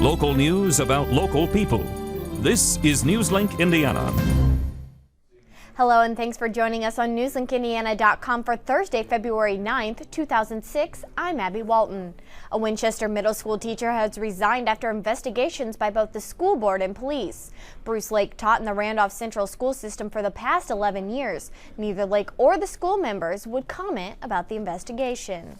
Local news about local people. This is Newslink Indiana. Hello and thanks for joining us on newslinkindiana.com for Thursday, February 9th, 2006. I'm Abby Walton. A Winchester middle school teacher has resigned after investigations by both the school board and police. Bruce Lake taught in the Randolph Central School system for the past 11 years. Neither Lake or the school members would comment about the investigation.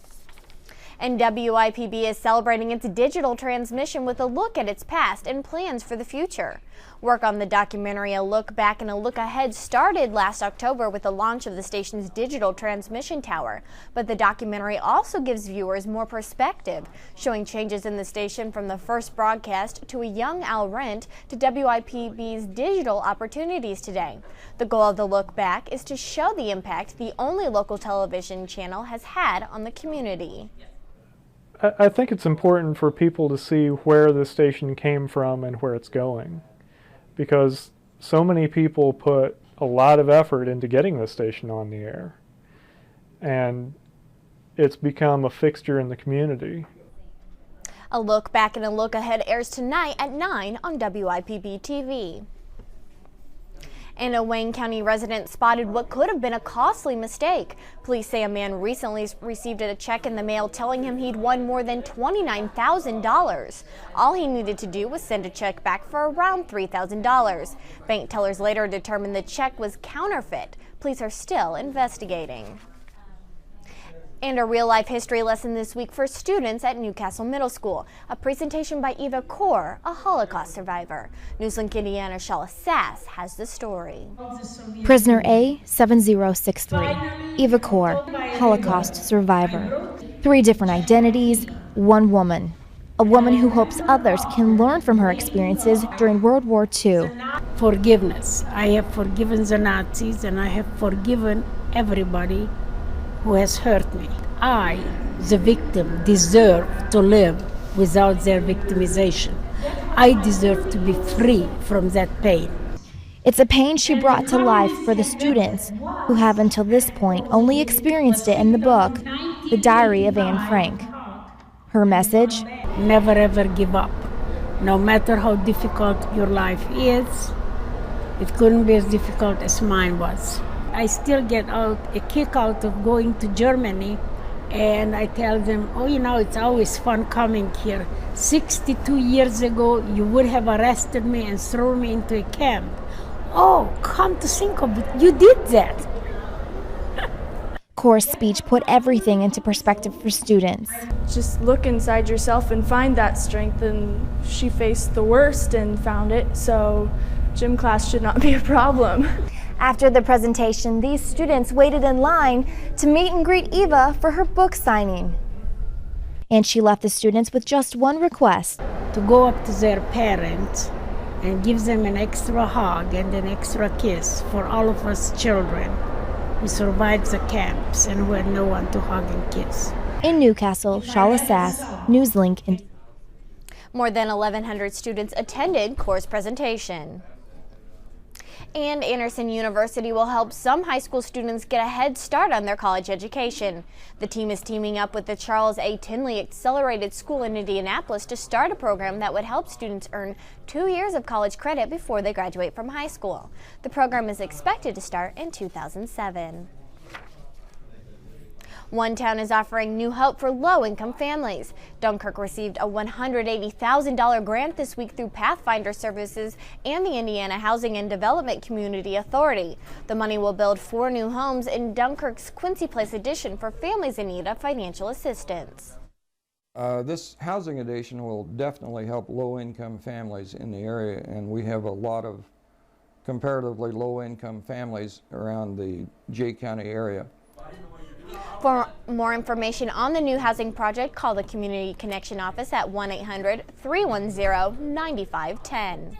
And WIPB is celebrating its digital transmission with a look at its past and plans for the future. Work on the documentary A Look Back and a Look Ahead started last October with the launch of the station's digital transmission tower. But the documentary also gives viewers more perspective, showing changes in the station from the first broadcast to a young Al Rent to WIPB's digital opportunities today. The goal of the Look Back is to show the impact the only local television channel has had on the community. I think it's important for people to see where the station came from and where it's going, because so many people put a lot of effort into getting the station on the air, and it's become a fixture in the community. A Look Back and a Look Ahead airs tonight at 9 on WIPB-TV. And a Wayne County resident spotted what could have been a costly mistake. Police say a man recently received a check in the mail telling him he'd won more than $29,000. All he needed to do was send a check back for around $3,000. Bank tellers later determined the check was counterfeit. Police are still investigating. And a real-life history lesson this week for students at Newcastle Middle School. A presentation by Eva Kaur, a Holocaust survivor. Newslink Indiana Shala Sass has the story. Prisoner A7063, Eva Kaur, Holocaust survivor. 3 different identities, 1 woman. A woman who hopes others can learn from her experiences during World War II. Forgiveness. I have forgiven the Nazis and I have forgiven everybody who has hurt me. I, the victim, deserve to live without their victimization. I deserve to be free from that pain. It's a pain she brought to life for the students who have until this point only experienced it in the book, The Diary of Anne Frank. Her message? Never ever give up. No matter how difficult your life is, it couldn't be as difficult as mine was. I still get a kick out of going to Germany, and I tell them, oh, you know, it's always fun coming here. 62 years ago, you would have arrested me and thrown me into a camp. Oh, come to think of it, you did that. Kaur's speech put everything into perspective for students. Just look inside yourself and find that strength, and she faced the worst and found it, so gym class should not be a problem. After the presentation, these students waited in line to meet and greet Eva for her book signing. And she left the students with just one request. To go up to their parents and give them an extra hug and an extra kiss for all of us children who survived the camps and who had no one to hug and kiss. In Newcastle, Shala Sass, Newslink. More than 1,100 students attended Kaur's presentation. And Anderson University will help some high school students get a head start on their college education. The team is teaming up with the Charles A. Tindley Accelerated School in Indianapolis to start a program that would help students earn 2 years of college credit before they graduate from high school. The program is expected to start in 2007. One town is offering new hope for low-income families. Dunkirk received a $180,000 grant this week through Pathfinder Services and the Indiana Housing and Development Community Authority. The money will build 4 new homes in Dunkirk's Quincy Place addition for families in need of financial assistance. This housing addition will definitely help low-income families in the area, and we have a lot of comparatively low-income families around the Jay County area. For more information on the new housing project, call the Community Connection Office at 1-800-310-9510.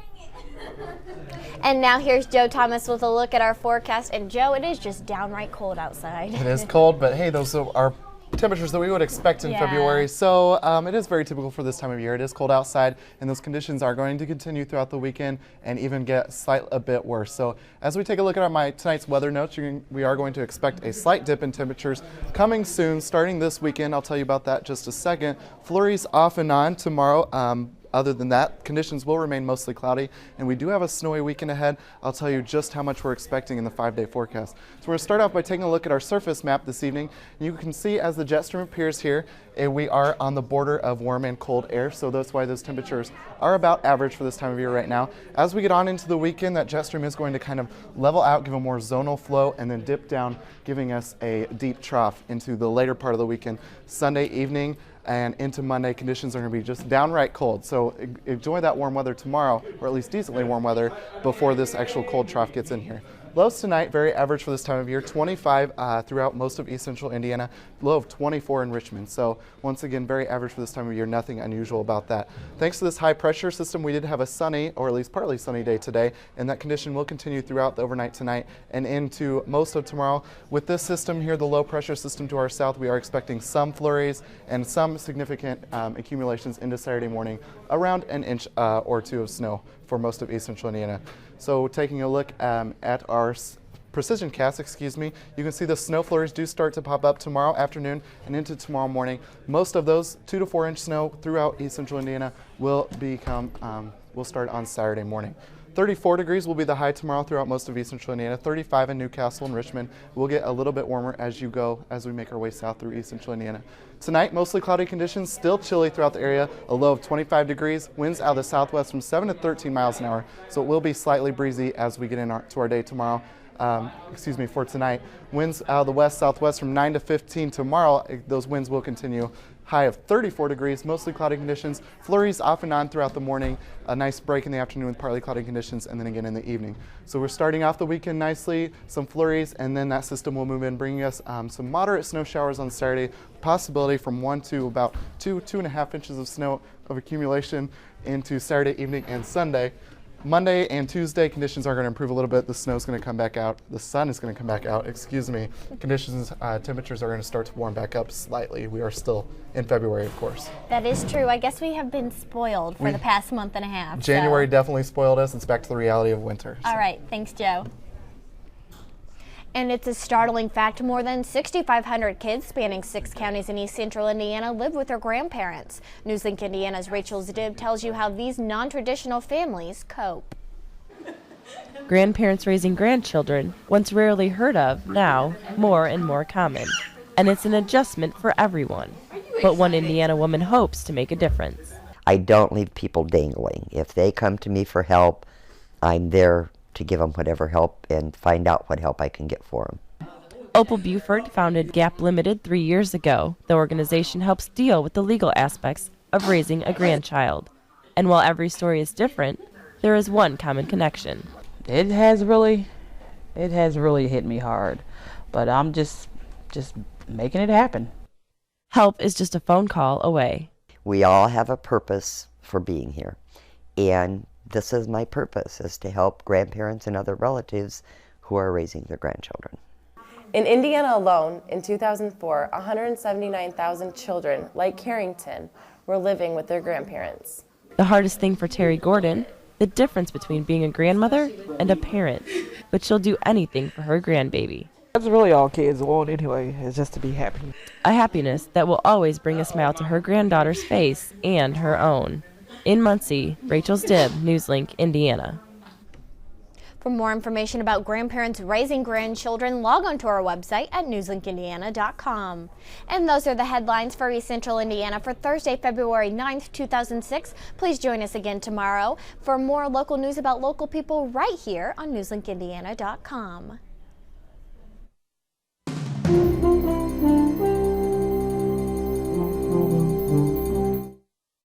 And now here's Joe Thomas with a look at our forecast. And Joe, it is just downright cold outside. It is cold, but hey, those are temperatures that we would expect in February. So it is very typical for this time of year. It is cold outside, and those conditions are going to continue throughout the weekend and even get a bit worse. So as we take a look at tonight's weather notes, we are going to expect a slight dip in temperatures coming soon, starting this weekend. I'll tell you about that in just a second. Flurries off and on tomorrow. Other than that, conditions will remain mostly cloudy, and we do have a snowy weekend ahead. I'll tell you just how much we're expecting in the 5-day forecast. So we're going to start off by taking a look at our surface map this evening. You can see as the jet stream appears here, we are on the border of warm and cold air, so that's why those temperatures are about average for this time of year right now. As we get on into the weekend, that jet stream is going to kind of level out, give a more zonal flow, and then dip down, giving us a deep trough into the later part of the weekend. Sunday evening and into Monday, conditions are going to be just downright cold. So enjoy that warm weather tomorrow, or at least decently warm weather, before this actual cold trough gets in here. Lows tonight, very average for this time of year, 25 throughout most of east central Indiana, low of 24 in Richmond. So once again, very average for this time of year, nothing unusual about that. Thanks to this high pressure system, we did have a sunny, or at least partly sunny day today, and that condition will continue throughout the overnight tonight and into most of tomorrow. With this system here, the low pressure system to our south, we are expecting some flurries and some significant accumulations into Saturday morning, around an inch or two of snow for most of east central Indiana. So taking a look at our precision cast, you can see the snow flurries do start to pop up tomorrow afternoon and into tomorrow morning. Most of those 2 to 4 inch snow throughout east central Indiana will start on Saturday morning. 34 degrees will be the high tomorrow throughout most of east central Indiana. 35 in Newcastle and Richmond. We'll get a little bit warmer as we make our way south through east central Indiana. Tonight, mostly cloudy conditions, still chilly throughout the area, a low of 25 degrees, winds out of the southwest from 7 to 13 miles an hour, so it will be slightly breezy as we get into our day tomorrow. For tonight. Winds out of the west-southwest from 9 to 15 tomorrow. Those winds will continue. High of 34 degrees, mostly cloudy conditions. Flurries off and on throughout the morning. A nice break in the afternoon with partly cloudy conditions, and then again in the evening. So we're starting off the weekend nicely, some flurries, and then that system will move in, bringing us some moderate snow showers on Saturday. Possibility from 1 to about 2.5 inches of snow of accumulation into Saturday evening and Sunday. Monday and Tuesday, conditions are going to improve a little bit. The snow is going to come back out. The sun is going to come back out. Conditions, temperatures are going to start to warm back up slightly. We are still in February, of course. That is true. I guess we have been spoiled for the past month and a half. January definitely spoiled us. It's back to the reality of winter. All right. Thanks, Joe. And it's a startling fact, more than 6,500 kids spanning 6 counties in east central Indiana live with their grandparents. Newslink Indiana's Rachel Zdib tells you how these non-traditional families cope. Grandparents raising grandchildren, once rarely heard of, now more and more common. And it's an adjustment for everyone. But one Indiana woman hopes to make a difference. I don't leave people dangling. If they come to me for help, I'm there to give them whatever help and find out what help I can get for them. Opal Buford founded Gap Limited 3 years ago. The organization helps deal with the legal aspects of raising a grandchild. And while every story is different, there is one common connection. It has really hit me hard, but I'm just making it happen. Help is just a phone call away. We all have a purpose for being here, and this is my purpose, is to help grandparents and other relatives who are raising their grandchildren. In Indiana alone, in 2004, 179,000 children, like Carrington, were living with their grandparents. The hardest thing for Terry Gordon, the difference between being a grandmother and a parent. But she'll do anything for her grandbaby. That's really all kids want anyway, is just to be happy. A happiness that will always bring a smile to her granddaughter's face and her own. In Muncie, Rachel Zdib, Newslink, Indiana. For more information about grandparents raising grandchildren, log on to our website at newslinkindiana.com. And those are the headlines for East Central Indiana for Thursday, February 9th, 2006. Please join us again tomorrow for more local news about local people right here on newslinkindiana.com.